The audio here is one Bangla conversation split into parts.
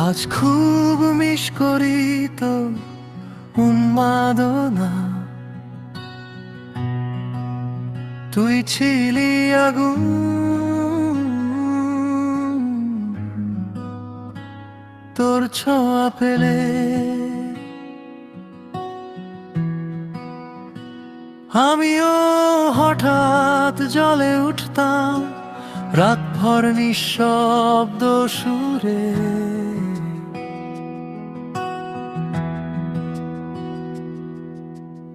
আজ খুব মিস করি তো উন্মাদনা, তুই ছিলি আগুন, তোর ছোঁয়া পেলে আমিও হঠাৎ জ্বলে উঠতাম রাতভর নিঃশব্দ সুরে।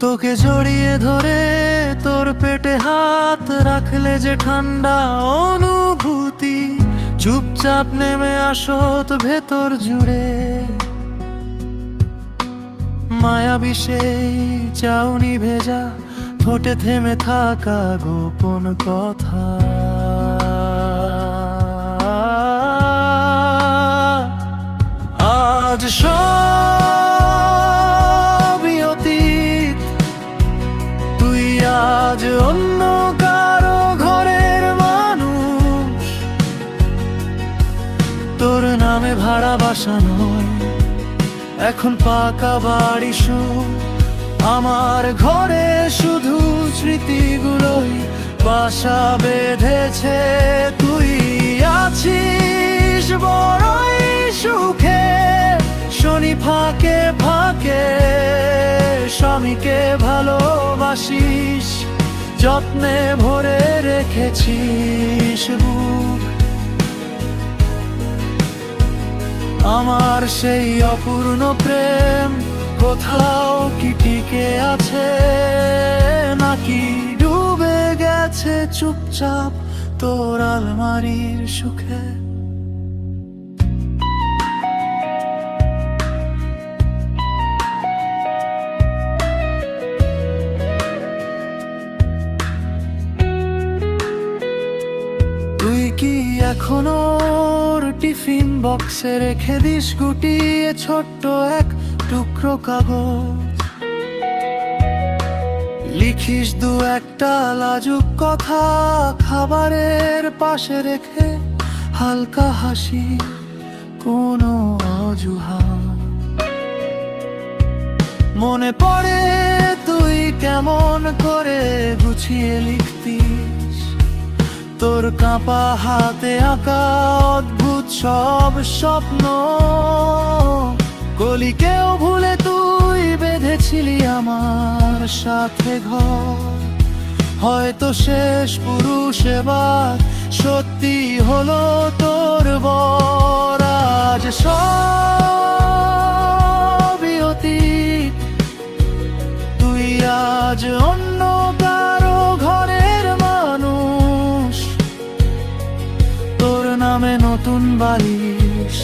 তোকে জড়িয়ে ধরে তোর পেটে হাত রাখলে যে ঠান্ডা অনুভূতি চুপচাপ নেমে আসত ভেতর জুড়ে। মায়াবী সেই চাউনি ভেজা ঠোঁটে থেমে থাকা গোপন কথা, আজ সবই অতীত। তুই আজ অন্য কারো ঘরের মানুষ, তোর নামে ভাড়া বাসা নয়, এখন পাকা বাড়ি সুখ। আমার ঘরে শুধু স্মৃতিগুলোই বাসা বেঁধেছে। তুই আছিস বড়ই সুখে, শনি ফাঁকে ফাঁকে স্বামীকে ভালোবাসিস, যত্নে ভরে রেখেছিস বুক। আমার সেই অপূর্ণ প্রেম কোথাও কি টিকে আছে, নাকি ডুবে গেছে চুপচাপ তোর আলমারির সুখে? তুই কি এখনো টিফিন বক্সে রেখে দিস গুটিয়ে ছোট্ট এক টুকরো কাগজ? লিখিস দু একটা লাজুক কথা খাবারের পাশে রেখে, হালকা হাসি কোনো অজুহাত। মনে পড়ে তুই কেমন করে গুছিয়ে লিখতিস, তোর কাঁপা হাতে আঁকা অদ্ভুত সব স্বপ্ন। কলিকেও ভুলে তুই বেঁধেছিলি আমার সাথে ঘর। হয়তো শেষ পুরুষ এবার সত্যি হলো তোর বর। আজ সবই অতীত, তুই আজ অন্য কারো ঘরের মানুষ। তোর নামে নতুন বালিশ,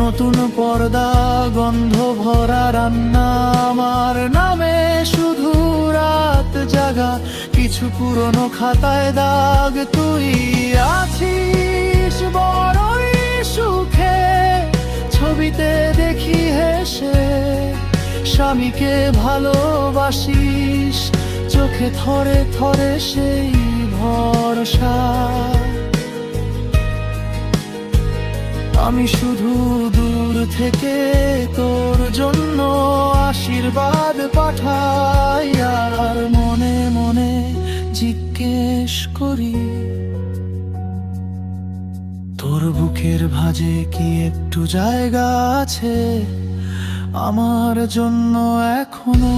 নতুন পর্দা, গন্ধ ভরা রান্না। আমার নামে শুধু রাত জাগা, কিছু পুরনো খাতায় দাগ। তুই আছিস বড়ই সুখে, ছবিতে দেখি হেসে স্বামীকে ভালোবাসিস, চোখে থরে থরে সেই ভরসা। আমি শুধু দূর থেকে তোর জন্য আশীর্বাদ পাঠাই, আর মনে মনে জিজ্ঞেস করি, তোর বুকের ভাঁজে কি একটু জায়গা আছে আমার জন্য এখনো?